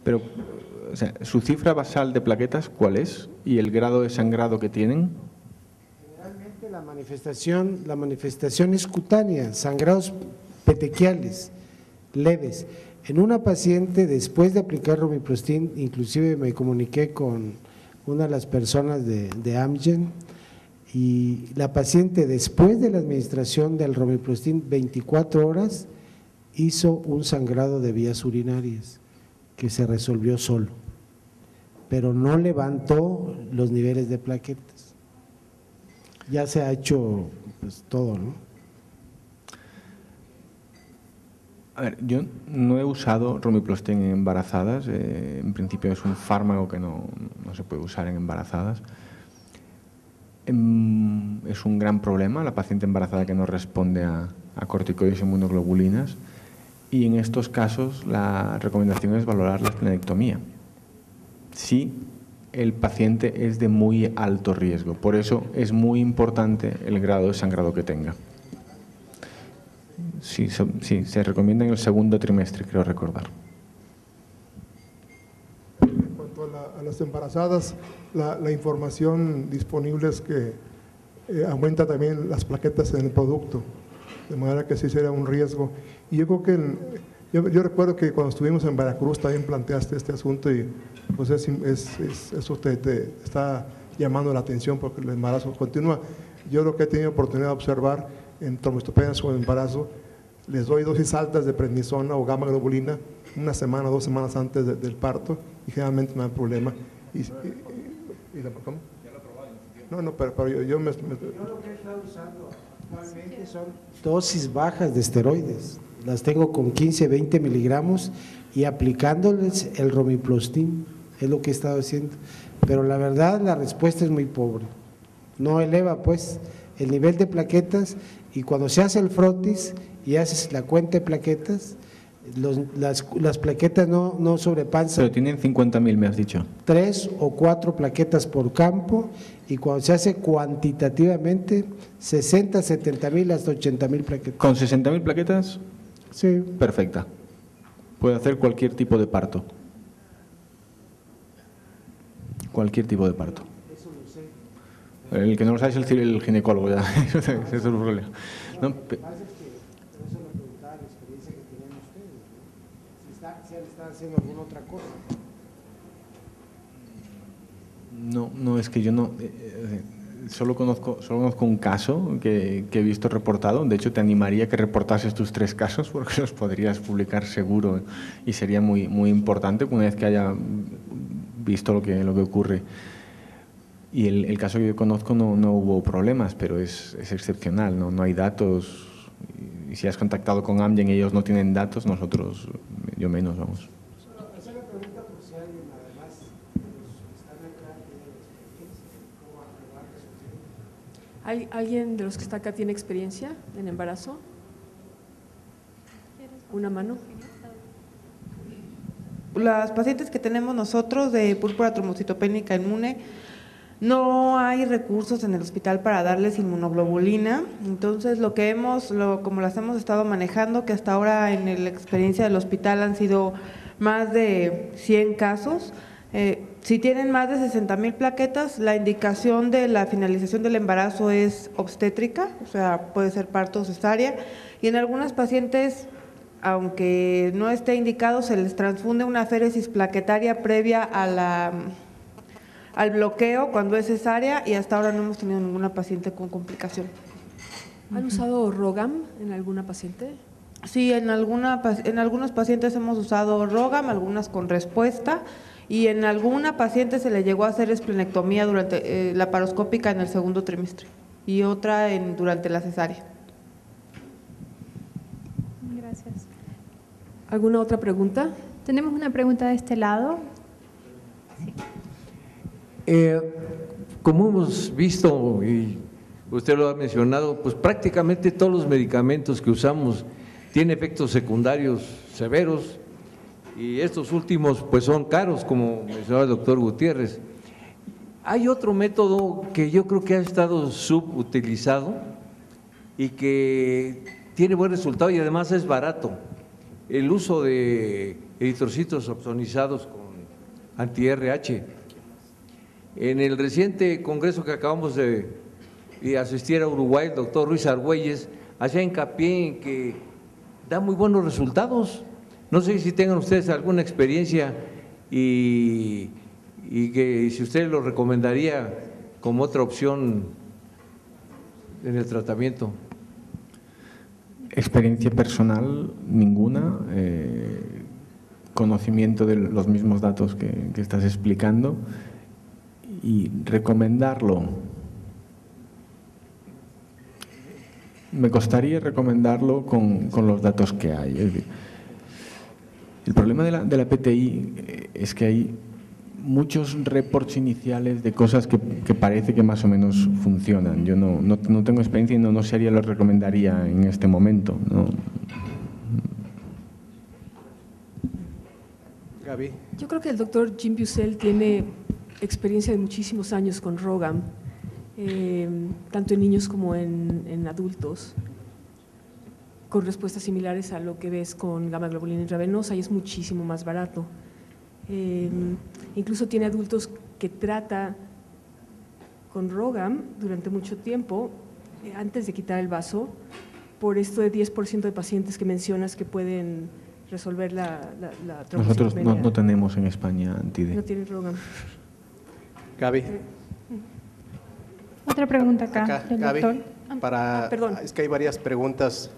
Pero, o sea, ¿su cifra basal de plaquetas cuál es? ¿Y el grado de sangrado que tienen? Generalmente la manifestación es cutánea, sangrados petequiales, leves. En una paciente, después de aplicar romiplostim, inclusive me comuniqué con una de las personas de Amgen, y la paciente después de la administración del romiplostim 24 horas hizo un sangrado de vías urinarias que se resolvió solo, pero no levantó los niveles de plaquetas. Ya se ha hecho pues todo, ¿no? A ver, yo no he usado romiplostim en embarazadas, en principio es un fármaco que no se puede usar en embarazadas. Es un gran problema la paciente embarazada que no responde a corticoides inmunoglobulinas, y en estos casos la recomendación es valorar la esplenectomía si el paciente es de muy alto riesgo. Por eso es muy importante el grado de sangrado que tenga. Sí, se recomienda en el segundo trimestre, creo recordar. En cuanto a las embarazadas, la información disponible es que aumenta también las plaquetas en el producto, de manera que sí sería un riesgo. Y yo creo que, yo recuerdo que cuando estuvimos en Veracruz también planteaste este asunto, y pues eso te está llamando la atención porque el embarazo continúa. Yo lo que he tenido oportunidad de observar en trombocitopenias o en embarazo, les doy dosis altas de prednisona o gamma globulina una semana o 2 semanas antes del parto, y generalmente no hay problema. ¿Cómo? No, pero yo lo que he estado usando actualmente son dosis bajas de esteroides, las tengo con 15, 20 miligramos y aplicándoles el romiplostim, es lo que he estado haciendo, pero la verdad la respuesta es muy pobre, no eleva pues el nivel de plaquetas, y cuando se hace el frotis y haces la cuenta de plaquetas, las plaquetas no sobrepasan. Pero tienen 50.000, me has dicho. 3 o 4 plaquetas por campo, y cuando se hace cuantitativamente, 60, 70.000 hasta 80.000 plaquetas. ¿Con 60.000 plaquetas? Sí. Perfecta. Puede hacer cualquier tipo de parto. Cualquier tipo de parto. Eso lo sé. El que no lo sabe es el ginecólogo, ya. Eso es el problema. No, haciendo alguna otra cosa. No, es que yo no, solo conozco un caso que he visto reportado. De hecho, te animaría a que reportases tus 3 casos, porque los podrías publicar seguro, y sería muy, muy importante una vez que haya visto lo que ocurre. Y el caso que yo conozco no hubo problemas, pero es excepcional, no hay datos. Y si has contactado con Amgen y ellos no tienen datos, nosotros, yo menos, vamos. Hacer la pregunta por si alguien, además, están acá, tiene experiencia, ¿cómo aprobar? ¿Alguien de los que está acá tiene experiencia en embarazo? ¿Una mano? Las pacientes que tenemos nosotros de púrpura trombocitopénica inmune, no hay recursos en el hospital para darles inmunoglobulina, entonces como las hemos estado manejando, que hasta ahora en la experiencia del hospital han sido más de 100 casos. Si tienen más de 60.000 plaquetas, la indicación de la finalización del embarazo es obstétrica, o sea, puede ser parto o cesárea, y en algunas pacientes, aunque no esté indicado, se les transfunde una aféresis plaquetaria previa al bloqueo cuando es cesárea, y hasta ahora no hemos tenido ninguna paciente con complicación. ¿Han usado ROGAM en alguna paciente? Sí, en algunos pacientes hemos usado ROGAM, algunas con respuesta, y en alguna paciente se le llegó a hacer esplenectomía durante laparoscópica en el segundo trimestre y otra durante la cesárea. Gracias. ¿Alguna otra pregunta? Tenemos una pregunta de este lado. Sí. Como hemos visto y usted lo ha mencionado, pues prácticamente todos los medicamentos que usamos tienen efectos secundarios severos, y estos últimos pues son caros, como mencionaba el doctor Gutiérrez. Hay otro método que yo creo que ha estado subutilizado y que tiene buen resultado y además es barato, el uso de eritrocitos opsonizados con anti-RH. En el reciente congreso que acabamos de asistir a Uruguay, el doctor Ruiz Argüelles hacía hincapié en que da muy buenos resultados. No sé si tengan ustedes alguna experiencia y que si usted lo recomendaría como otra opción en el tratamiento. Experiencia personal ninguna, conocimiento de los mismos datos que estás explicando, y recomendarlo. Me costaría recomendarlo con los datos que hay. Es decir, el problema de la PTI es que hay muchos reports iniciales de cosas que parece que más o menos funcionan. Yo no tengo experiencia y no sería lo recomendaría en este momento, ¿no? Gaby. Yo creo que el doctor Jim Bussell tiene experiencia de muchísimos años con ROGAM, tanto en niños como en adultos, con respuestas similares a lo que ves con gamma globulina intravenosa, y es muchísimo más barato. Incluso tiene adultos que trata con ROGAM durante mucho tiempo, antes de quitar el vaso, por esto de 10% de pacientes que mencionas que pueden resolver la Nosotros trombocitopenia. no tenemos en España anti-D. No tiene ROGAM. Gaby. Otra pregunta acá, del Gaby, doctor. Perdón. es que hay varias preguntas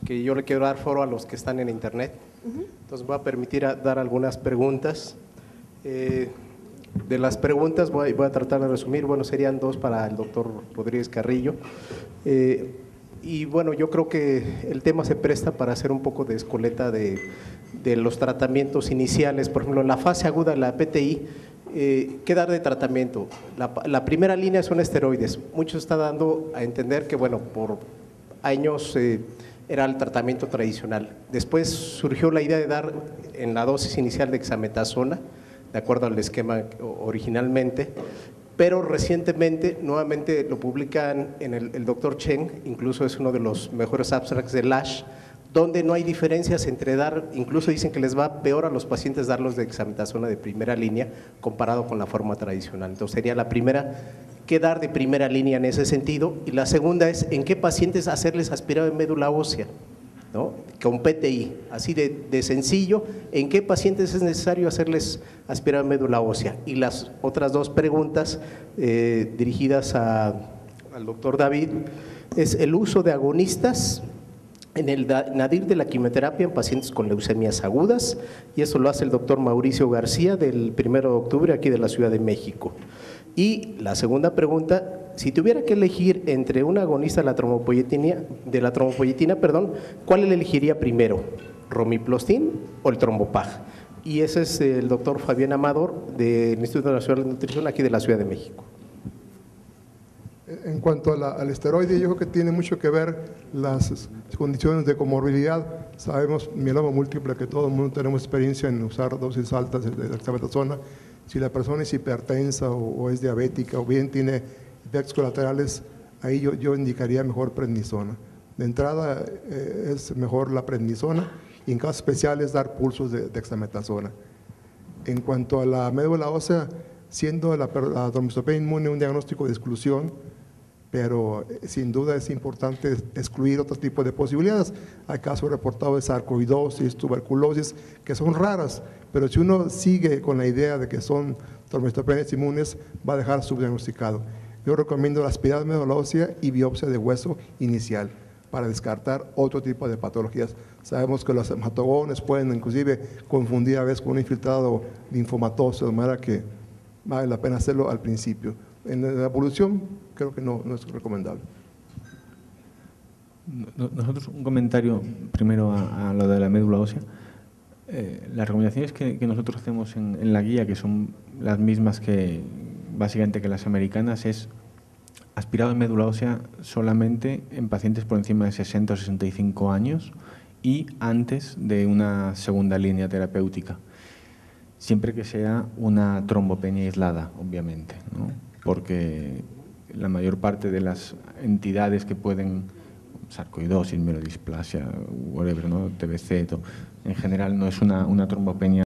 que yo le quiero dar foro a los que están en internet. Entonces voy a permitir dar algunas preguntas. De las preguntas voy a tratar de resumir, bueno, serían dos para el doctor Rodríguez Carrillo. Y bueno, yo creo que el tema se presta para hacer un poco de escoleta de los tratamientos iniciales. Por ejemplo, en la fase aguda de la PTI, ¿qué dar de tratamiento? La primera línea son esteroides. Mucho está dando a entender que, bueno, por años era el tratamiento tradicional. Después surgió la idea de dar en la dosis inicial de dexametasona, de acuerdo al esquema originalmente, pero recientemente nuevamente lo publican en el doctor Cheng, incluso es uno de los mejores abstracts de LASH, donde no hay diferencias entre dar, incluso dicen que les va peor a los pacientes darlos de dexametasona de primera línea comparado con la forma tradicional. Entonces sería la primera, ¿qué dar de primera línea en ese sentido? Y la segunda es, ¿en qué pacientes hacerles aspirado de médula ósea? ¿No? Con PTI, así de sencillo, ¿en qué pacientes es necesario hacerles aspirado de médula ósea? Y las otras dos preguntas dirigidas al doctor David, es el uso de agonistas en el nadir de la quimioterapia en pacientes con leucemias agudas, y eso lo hace el doctor Mauricio García del 1 de octubre aquí de la Ciudad de México. Y la segunda pregunta, si tuviera que elegir entre un agonista de la trombopoyetina, ¿cuál le elegiría primero? ¿Romiplastin o el trombopag? Y ese es el doctor Fabián Amador del Instituto Nacional de Nutrición aquí de la Ciudad de México. En cuanto al esteroide, yo creo que tiene mucho que ver las condiciones de comorbilidad. Sabemos, mieloma múltiple, que todo el mundo tenemos experiencia en usar dosis altas de dexametasona. Si la persona es hipertensa o es diabética o bien tiene efectos colaterales, ahí yo indicaría mejor prednisona. De entrada es mejor la prednisona, y en casos especiales dar pulsos de dexametasona. En cuanto a la médula ósea, siendo la trombocitopenia inmune un diagnóstico de exclusión, pero sin duda es importante excluir otro tipo de posibilidades. Hay casos reportados de sarcoidosis, tuberculosis, que son raras, pero si uno sigue con la idea de que son trombocitopenias inmunes, va a dejar subdiagnosticado. Yo recomiendo la aspirada de médula ósea y biopsia de hueso inicial para descartar otro tipo de patologías. Sabemos que los hematogones pueden inclusive confundir a veces con un infiltrado linfomatoso, de manera que vale la pena hacerlo al principio. En la evolución creo que no es recomendable. Nosotros, un comentario primero a lo de la médula ósea. Las recomendaciones que nosotros hacemos en la guía, que son las mismas que básicamente que las americanas, es aspirado de médula ósea solamente en pacientes por encima de 60 o 65 años y antes de una segunda línea terapéutica, siempre que sea una trombopenia aislada, obviamente, ¿no? Porque la mayor parte de las entidades que pueden sarcoidosis, mielodisplasia, whatever, ¿no? TBC, todo. En general no es una trombopenia